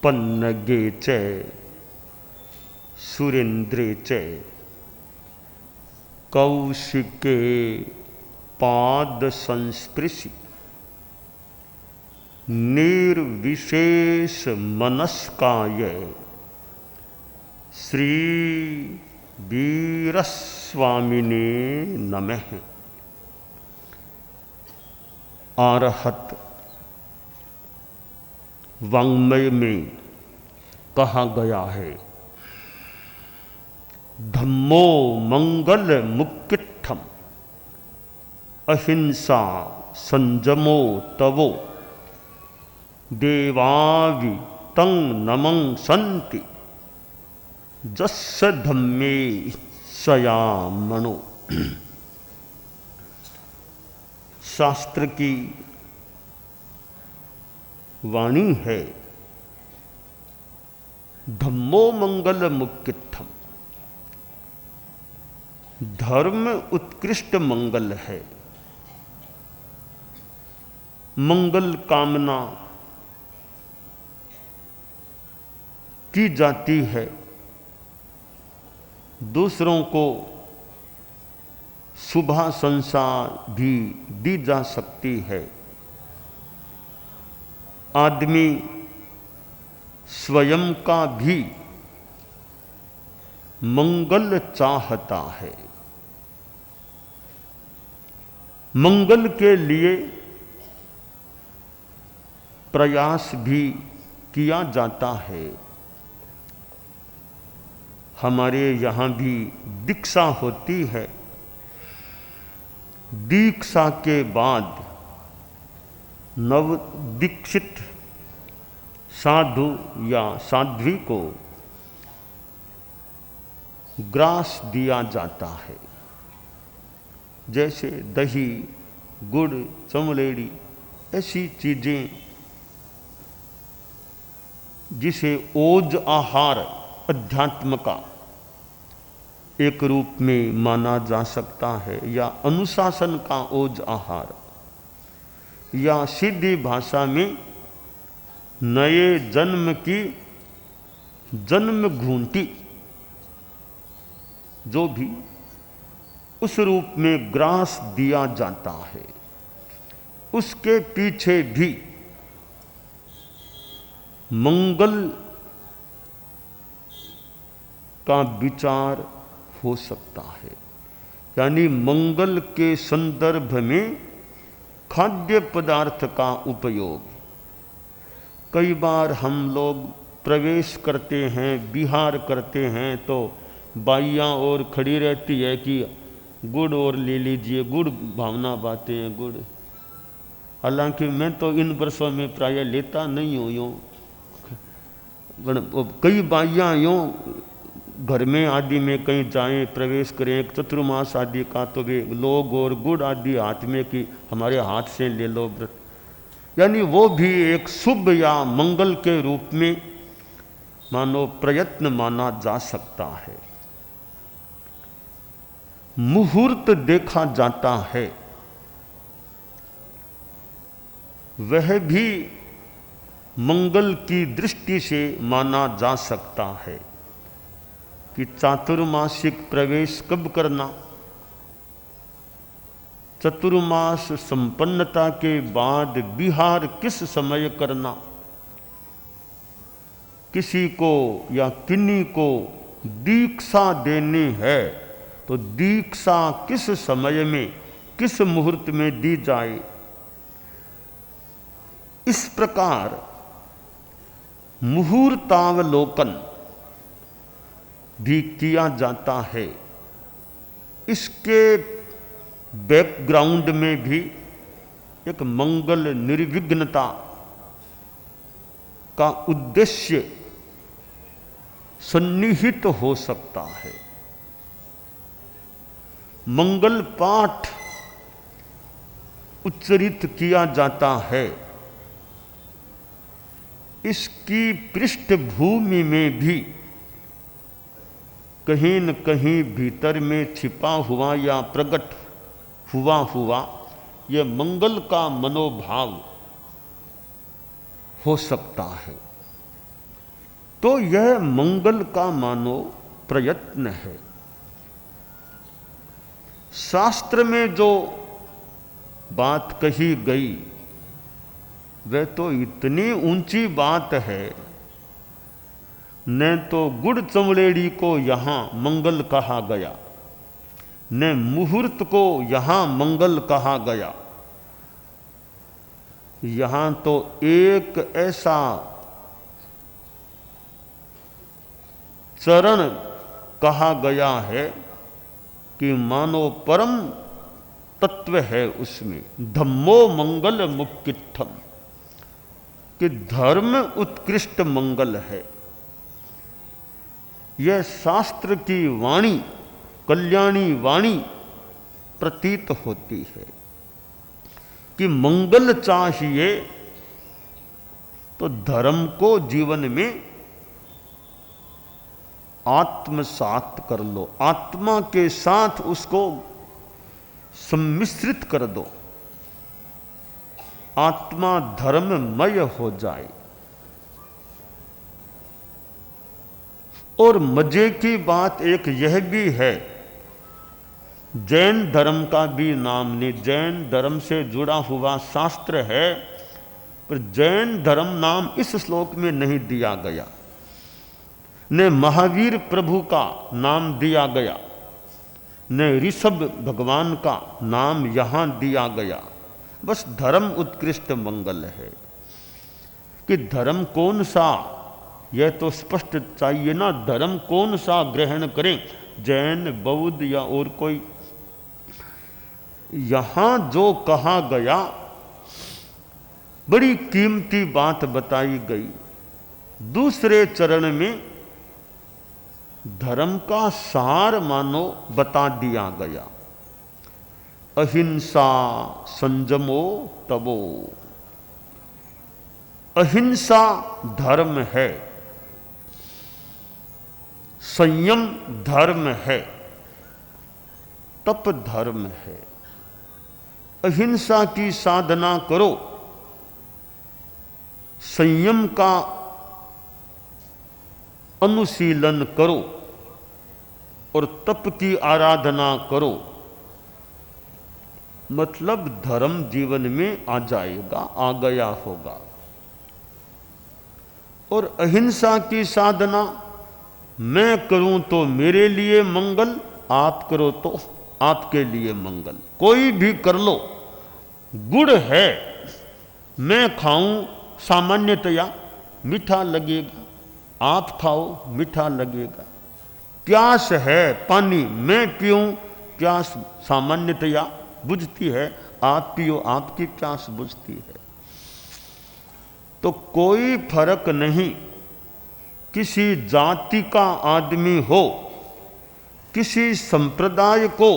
पन्नगे च सुरेंद्रे च कौशिके पाद संस्पृशि निर्विशेष मनस्काय श्री वीरस्वामिने नमः। आरहत वाङ्मय में कहा गया है, धम्मो मंगल मुक्तित्थम अहिंसा संजमो तवो देवावि तं नमं संति जस्य धम्मे सयामणो। शास्त्र की वाणी है, धम्मो मंगल मुक्तित्थम, धर्म उत्कृष्ट मंगल है। मंगल कामना की जाती है, दूसरों को शुभाशंसा भी दी जा सकती है। आदमी स्वयं का भी मंगल चाहता है। मंगल के लिए प्रयास भी किया जाता है। हमारे यहाँ भी दीक्षा होती है। दीक्षा के बाद नव दीक्षित साधु या साध्वी को ग्रास दिया जाता है, जैसे दही, गुड़, चमलेड़ी, ऐसी चीजें जिसे ओज आहार अध्यात्म का एक रूप में माना जा सकता है, या अनुशासन का ओज आहार, या सीधी भाषा में नए जन्म की जन्म घूंटी, जो भी उस रूप में ग्रास दिया जाता है, उसके पीछे भी मंगल का विचार हो सकता है। यानी मंगल के संदर्भ में खाद्य पदार्थ का उपयोग। कई बार हम लोग प्रवेश करते हैं, विहार करते हैं, तो बाइयाँ और खड़ी रहती है कि गुड़ और ले लीजिए, गुड़ भावना बातें हैं, गुड़। हालांकि मैं तो इन वर्षों में प्राय लेता नहीं हूँ। यूँ कई बाइयाँ यूँ घर में आदि में कहीं जाएं, प्रवेश करें चतुर्मास आदि का, तो वे लोग और गुड़ आदि हाथ में कि हमारे हाथ से ले लो व्रत। यानी वो भी एक शुभ या मंगल के रूप में मानो प्रयत्न माना जा सकता है। मुहूर्त देखा जाता है, वह भी मंगल की दृष्टि से माना जा सकता है कि चातुर्मासिक प्रवेश कब करना, चतुर्मास संपन्नता के बाद विहार किस समय करना, किसी को या किन्हीं को दीक्षा देनी है तो दीक्षा किस समय में, किस मुहूर्त में दी जाए। इस प्रकार मुहूर्तावलोकन भी किया जाता है। इसके बैकग्राउंड में भी एक मंगल निर्विघ्नता का उद्देश्य सन्निहित हो सकता है। मंगल पाठ उच्चरित किया जाता है, इसकी पृष्ठभूमि में भी कहीं न कहीं भीतर में छिपा हुआ या प्रकट हुआ यह मंगल का मनोभाव हो सकता है। तो यह मंगल का मानो प्रयत्न है। शास्त्र में जो बात कही गई वह तो इतनी ऊंची बात है, न तो गुड़ चमड़ेड़ी को यहाँ मंगल कहा गया, न मुहूर्त को यहाँ मंगल कहा गया। यहाँ तो एक ऐसा चरण कहा गया है कि मानो परम तत्व है उसमें, धम्मो मंगल मुक्तित्थम, कि धर्म उत्कृष्ट मंगल है। यह शास्त्र की वाणी, कल्याणी वाणी प्रतीत होती है कि मंगल चाहिए तो धर्म को जीवन में आत्मसात कर लो, आत्मा के साथ उसको सम्मिश्रित कर दो, आत्मा धर्ममय हो जाए। और मजे की बात एक यह भी है, जैन धर्म का भी नाम नहीं, जैन धर्म से जुड़ा हुआ शास्त्र है, पर जैन धर्म नाम इस श्लोक में नहीं दिया गया, न महावीर प्रभु का नाम दिया गया, न ऋषभ भगवान का नाम यहां दिया गया। बस धर्म उत्कृष्ट मंगल है। कि धर्म कौन सा, यह तो स्पष्ट चाहिए ना, धर्म कौन सा ग्रहण करें, जैन, बौद्ध या और कोई। यहां जो कहा गया बड़ी कीमती बात बताई गई। दूसरे चरण में धर्म का सार मानो बता दिया गया, अहिंसा संयमो तपो। अहिंसा धर्म है, संयम धर्म है, तप धर्म है। अहिंसा की साधना करो, संयम का अनुशीलन करो और तप की आराधना करो, मतलब धर्म जीवन में आ जाएगा, आ गया होगा। और अहिंसा की साधना, मैं करूं तो मेरे लिए मंगल, आप करो तो आपके लिए मंगल, कोई भी कर लो। गुड़ है, मैं खाऊं सामान्यतया मीठा लगेगा, आप खाओ मीठा लगेगा। प्यास है, पानी मैं पीऊं, प्यास सामान्यतया बुझती है, आप पियो आपकी प्यास बुझती है। तो कोई फर्क नहीं, किसी जाति का आदमी हो, किसी संप्रदाय को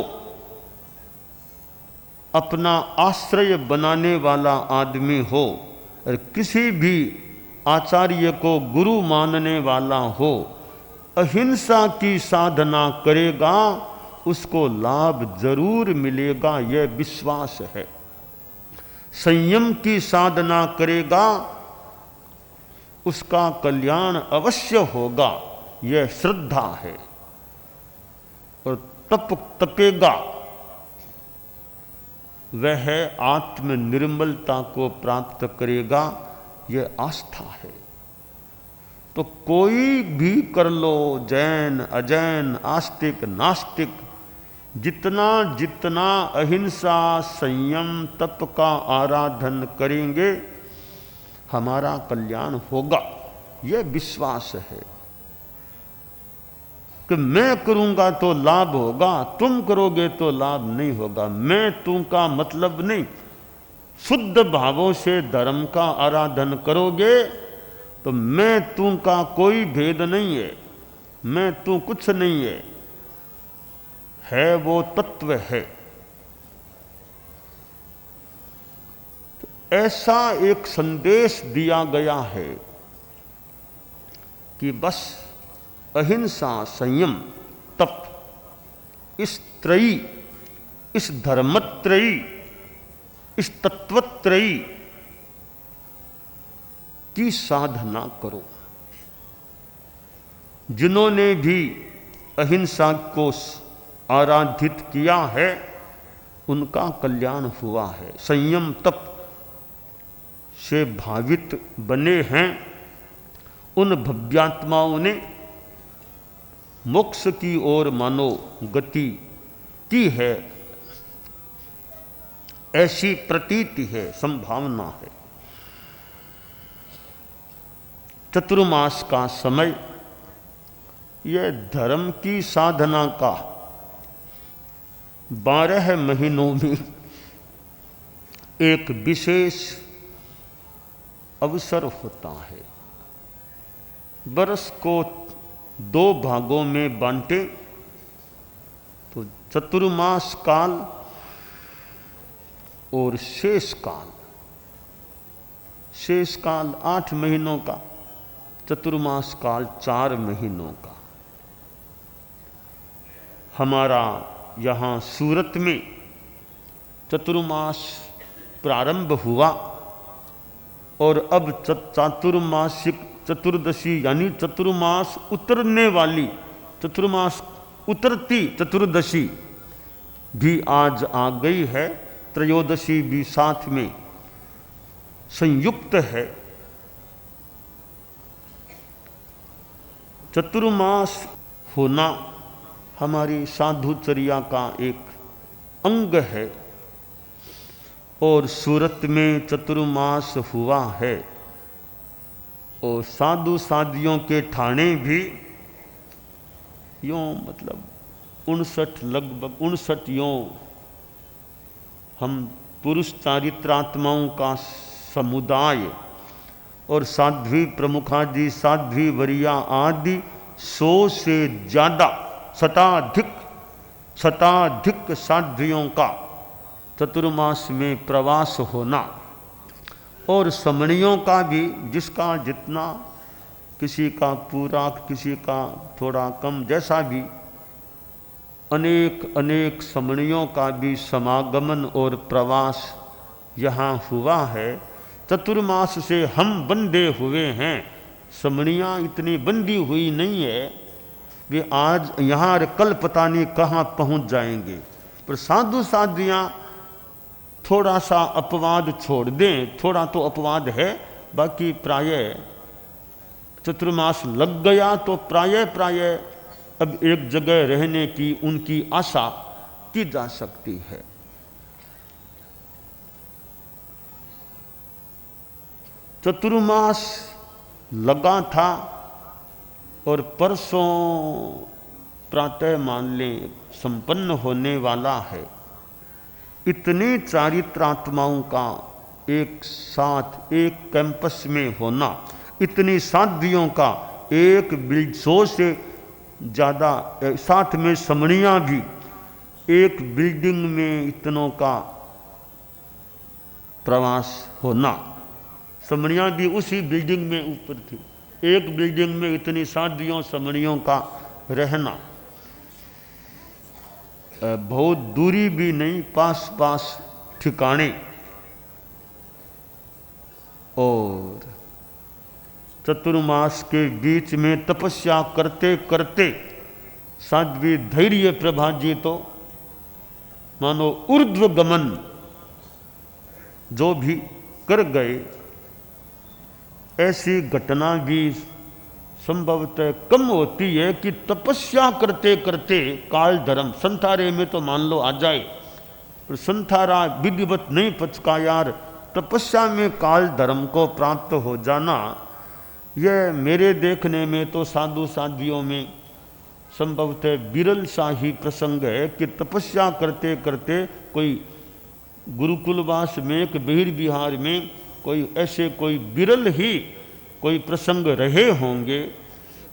अपना आश्रय बनाने वाला आदमी हो, और किसी भी आचार्य को गुरु मानने वाला हो, अहिंसा की साधना करेगा उसको लाभ जरूर मिलेगा, यह विश्वास है। संयम की साधना करेगा उसका कल्याण अवश्य होगा, यह श्रद्धा है। और तप तपेगा वह आत्मनिर्मलता को प्राप्त करेगा, यह आस्था है। तो कोई भी कर लो, जैन अजैन आस्तिक नास्तिक, जितना जितना अहिंसा संयम तप का आराधन करेंगे हमारा कल्याण होगा, यह विश्वास है। कि मैं करूंगा तो लाभ होगा, तुम करोगे तो लाभ नहीं होगा, मैं तू का मतलब नहीं। शुद्ध भावों से धर्म का आराधन करोगे तो मैं तू का कोई भेद नहीं है, मैं तू कुछ नहीं है वो तत्व है। तो ऐसा एक संदेश दिया गया है कि बस अहिंसा संयम तप, इस त्रयी, इस धर्मत्रयी, इस तत्वत्रयी की साधना करो। जिन्होंने भी अहिंसा को आराधित किया है उनका कल्याण हुआ है। संयम तप से भावित बने हैं उन भव्यात्माओं ने मोक्ष की ओर मानो गति की है, ऐसी प्रतीति है, संभावना है। चतुर्मास का समय यह धर्म की साधना का 12 महीनों में एक विशेष अवसर होता है। बरस को 2 भागों में बांटे तो चतुर्मास काल और शेष काल। शेष काल 8 महीनों का, चतुर्मास काल 4 महीनों का। हमारा यहाँ सूरत में चतुर्मास प्रारंभ हुआ और अब चातुर्मासिक चतुर्दशी यानी चतुर्मास उतरने वाली, चतुर्मास उतरती चतुर्दशी भी आज आ गई है। त्रयोदशी भी साथ में संयुक्त है। चतुर्मास होना हमारी साधुचर्या का एक अंग है और सूरत में चतुर्मास हुआ है और साधु साधियों के ठाणे भी यों मतलब 59 लगभग 59 यों हम पुरुष चारित्रात्माओं का समुदाय और साध्वी प्रमुखादि साध्वी वरिया आदि 100 से ज़्यादा शताधिक साध्वियों का चतुर्मास में प्रवास होना और समणियों का भी, जिसका जितना, किसी का पूरा किसी का थोड़ा कम, जैसा भी अनेक समणियों का भी समागमन और प्रवास यहाँ हुआ है। चतुर्मास से हम बंधे हुए हैं, समणियाँ इतनी बंधी हुई नहीं है। वे आज यहाँ और कल पता नहीं कहाँ पहुँच जाएंगे। पर साधु साधियाँ थोड़ा सा अपवाद छोड़ दें, थोड़ा तो अपवाद है, बाकी प्रायः चतुर्मास लग गया तो प्रायः अब एक जगह रहने की उनकी आशा की जा सकती है। चतुर्मास लगा था और परसों प्रातः मान लें संपन्न होने वाला है। इतने चारित्रात्माओं का एक साथ एक कैंपस में होना, इतनी साध्वियों का एक 100 से ज़्यादा, साथ में समणियाँ भी एक बिल्डिंग में इतनों का प्रवास होना। समणियाँ भी उसी बिल्डिंग में ऊपर थी, एक बिल्डिंग में इतनी साध्वियों समणियों का रहना, बहुत दूरी भी नहीं, पास ठिकाने। और चतुर्मास के बीच में तपस्या करते करते साध्वी धैर्य प्रभा जी तो मानो ऊर्ध्व गमन जो भी कर गए। ऐसी घटना भी संभवतः कम होती है कि तपस्या करते करते काल धर्म, संथारे में तो मान लो आ जाए, पर संथारा विधिवत नहीं पचका यार, तपस्या में काल धर्म को प्राप्त हो जाना, यह मेरे देखने में तो साधु साध्वियों में संभवतः विरल सा ही प्रसंग है कि तपस्या करते करते कोई गुरुकुलवास में, एक बहिर विहार में कोई ऐसे कोई विरल ही कोई प्रसंग रहे होंगे।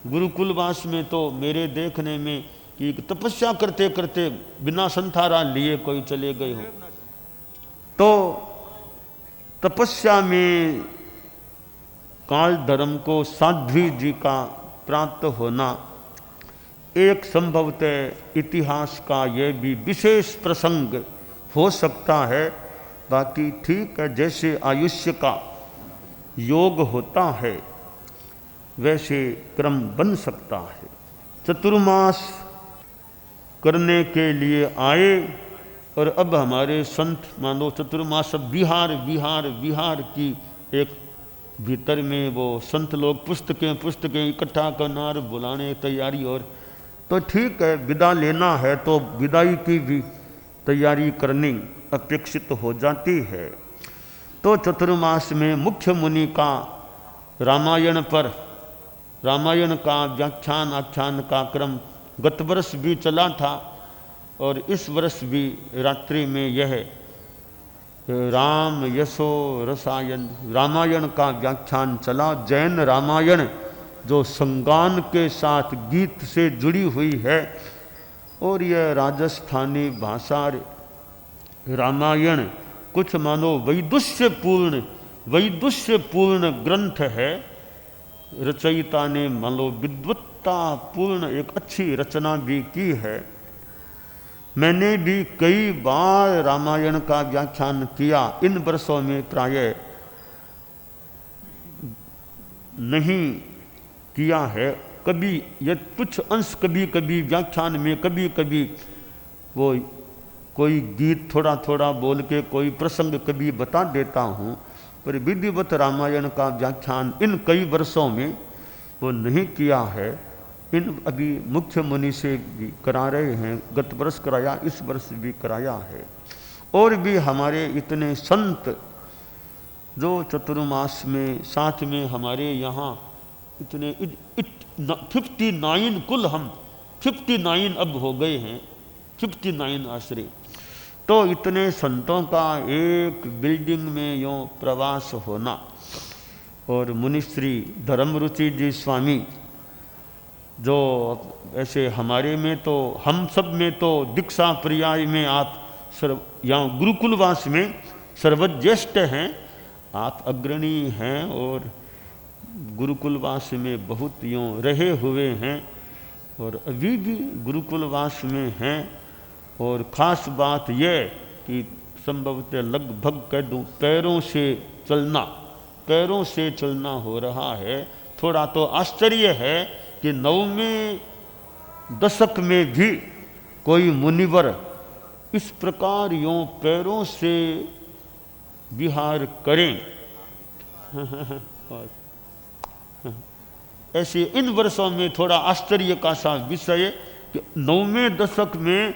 गुरुकुलवास में तो मेरे देखने में कि तपस्या करते करते बिना संथारा लिए कोई चले गए हो। तो तपस्या में काल धर्म को साध्वी जी का प्राप्त होना एक संभवतः इतिहास का यह भी विशेष प्रसंग हो सकता है। बाकी ठीक है, जैसे आयुष्य का योग होता है वैसे क्रम बन सकता है। चतुर्मास करने के लिए आए और अब हमारे संत मान लो चतुर्मास विहार विहार विहार की एक भीतर में वो संत लोग पुस्तकें इकट्ठा करना और बुलाने तैयारी, और तो ठीक है विदा लेना है तो विदाई की भी तैयारी करनी अपेक्षित हो जाती है। तो चतुर्मास में मुख्य मुनि का रामायण पर रामायण का व्याख्यान आख्यान का क्रम गत वर्ष भी चला था और इस वर्ष भी रात्रि में यह राम यशो रसायन रामायण का व्याख्यान चला। जैन रामायण जो संगान के साथ गीत से जुड़ी हुई है और यह राजस्थानी भाषा रामायण कुछ मानो वैदुष्यपूर्ण ग्रंथ है। रचयिता ने मानो विद्वत्तापूर्ण एक अच्छी रचना भी की है। मैंने भी कई बार रामायण का व्याख्यान किया, इन वर्षों में प्रायः नहीं किया है। कभी ये कुछ अंश कभी कभी व्याख्यान में कभी कभी वो कोई गीत थोड़ा थोड़ा बोल के कोई प्रसंग कभी बता देता हूँ, पर विधिवत रामायण का व्याख्यान इन कई वर्षों में वो नहीं किया है। इन अभी मुख्य मुनि से भी करा रहे हैं, गत वर्ष कराया, इस वर्ष भी कराया है। और भी हमारे इतने संत जो चतुर्मास में साथ में हमारे यहाँ इतने 59 कुल हम 59 अब हो गए हैं, 59 आश्रय। तो इतने संतों का एक बिल्डिंग में यूँ प्रवास होना, और मुनिश्री धर्मरुचि जी स्वामी जो ऐसे हमारे में तो हम सब में तो दीक्षा पर्याय में आप यहाँ गुरुकुलवास में सर्वज्येष्ठ हैं, आप अग्रणी हैं और गुरुकुलवास में बहुत यूँ रहे हुए हैं और अभी भी गुरुकुलवास में हैं। और ख़ास बात यह कि संभवतः लगभग कह दूँ पैरों से चलना हो रहा है। थोड़ा तो आश्चर्य है कि 9वें दशक में भी कोई मुनिवर इस प्रकार यूँ पैरों से विहार करें। ऐसे इन वर्षों में थोड़ा आश्चर्य का सा विषय कि 9वें दशक में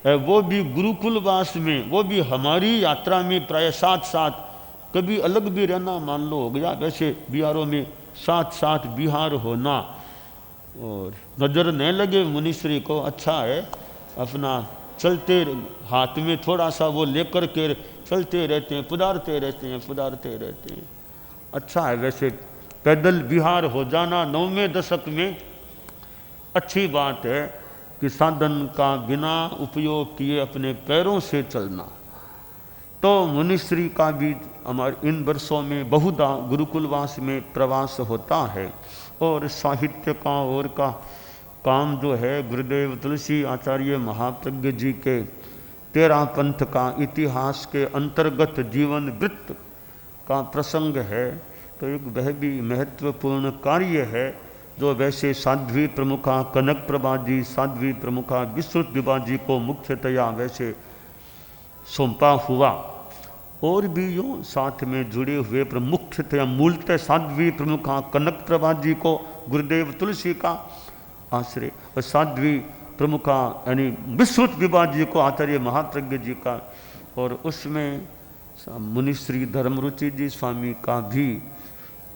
वो भी गुरुकुलवास में, वो भी हमारी यात्रा में प्राय साथ साथ, कभी अलग भी रहना मान लो हो गया, वैसे बिहारों में साथ साथ बिहार होना और नज़र न लगे मुनिश्री को, अच्छा है। अपना चलते हाथ में थोड़ा सा वो लेकर के चलते रहते हैं, पुदारते रहते हैं। अच्छा है वैसे पैदल बिहार हो जाना 9वें दशक में अच्छी बात है कि साधन का बिना उपयोग किए अपने पैरों से चलना। तो मुनिश्री का भी हमारे इन वर्षों में बहुधा गुरुकुलवास में प्रवास होता है। और साहित्य का और का काम जो है गुरुदेव तुलसी आचार्य महाप्रज्ञ जी के 13 पंथ का इतिहास के अंतर्गत जीवन वृत्त का प्रसंग है, तो एक वह भी महत्वपूर्ण कार्य है जो वैसे साध्वी प्रमुखा कनक प्रभा जी, साध्वी प्रमुखा विश्रुत विभा जी को मुख्यतया वैसे सौंपा हुआ। और भी यूँ साथ में जुड़े हुए मुख्यतया मूलतः साध्वी प्रमुखा कनक प्रभा जी को गुरुदेव तुलसी का आश्रय, और साध्वी प्रमुखा यानी विश्रुत विभा जी को आचार्य महाप्रज्ञ जी का, और उसमें मुनिश्री धर्मरुचि जी स्वामी का भी।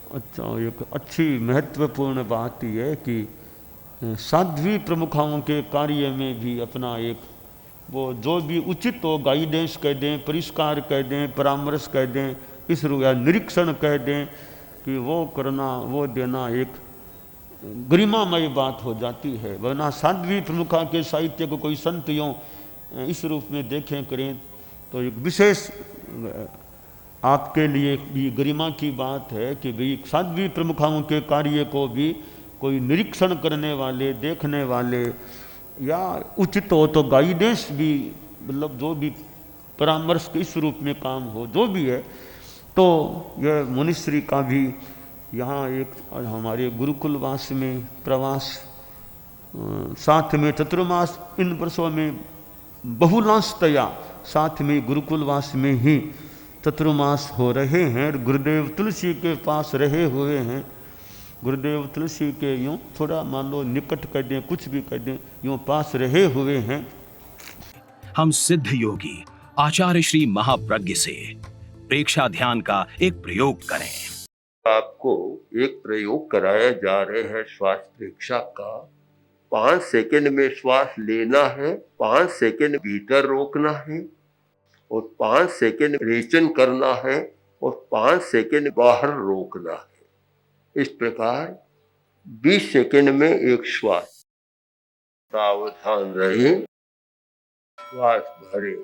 अच्छा, एक अच्छी महत्वपूर्ण बात यह है कि साध्वी प्रमुखाओं के कार्य में भी अपना एक वो जो भी उचित हो गाइडेंस कह दें, परिष्कार कह दें, परामर्श कह दें, इस या निरीक्षण कह दें कि वो करना वो देना एक गरिमामय बात हो जाती है। वरना साध्वी प्रमुखा के साहित्य को कोई संत यों इस रूप में देखें करें तो एक विशेष आपके लिए भी गरिमा की बात है कि भाई साध्वी प्रमुखाओं के कार्य को भी कोई निरीक्षण करने वाले, देखने वाले, या उचित हो तो गाइडेंस भी, मतलब जो भी परामर्श के इस रूप में काम हो जो भी है, तो यह मुनिश्री का भी यहाँ एक हमारे गुरुकुलवास में प्रवास, साथ में चतुर्मास, इन वर्षों में बहुलांशतया साथ में गुरुकुलवास में ही चतुर्मास हो रहे हैं। गुरुदेव तुलसी के पास रहे हुए हैं। गुरुदेव तुलसी के यूँ थोड़ा मान लो निकट कर दें, कुछ भी कर दें, यूँ पास रहे हुए हैं। हम सिद्ध योगी आचार्य श्री महाप्रज्ञ से प्रेक्षा ध्यान का एक प्रयोग करें। आपको एक प्रयोग कराया जा रहे हैं श्वास प्रेक्षा का। 5 सेकंड में श्वास लेना है, 5 सेकंड भीतर रोकना है और 5 सेकंड रेचन करना है और 5 सेकंड बाहर रोकना है। इस प्रकार 20 सेकंड में एक श्वास। सावधान रहे, श्वास भरे,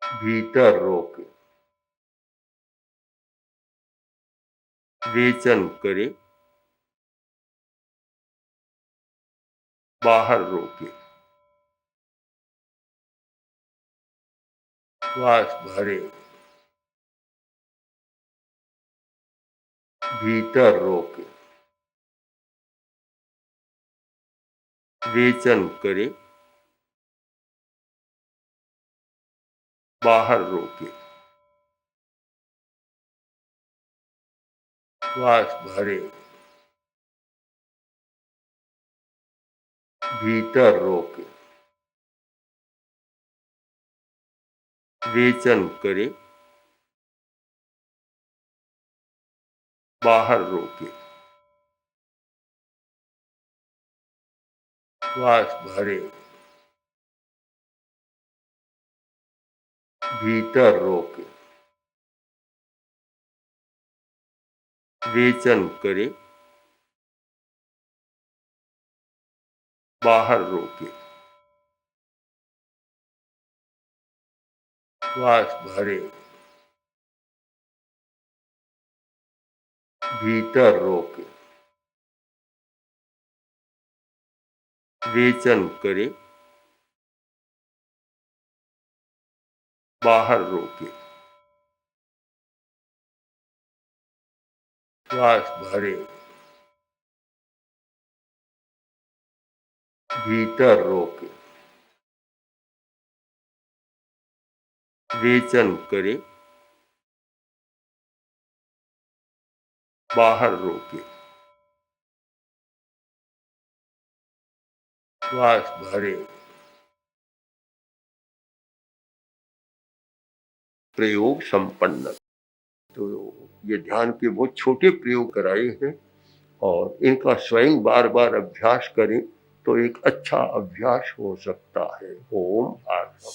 भीतर रोके, रेचन करे, बाहर रोके, श्वास भरे, भीतर रोके, रेचन करे, बाहर रोके, श्वास भरे, भीतर रोके, रेचन करे, बाहर रोके, श्वास भरे, भीतर रोके, रेचन करे, बाहर रोके, श्वास भरे, भीतर रोके, रेचन करे, बाहर रोके, श्वास भरे, भीतर रोके, रेचन करे, बाहर रोके, श्वास भरे। प्रयोग संपन्न। तो ये ध्यान के बहुत छोटे प्रयोग कराए हैं और इनका स्वयं बार बार अभ्यास करें तो एक अच्छा अभ्यास हो सकता है। ओम आत्मा।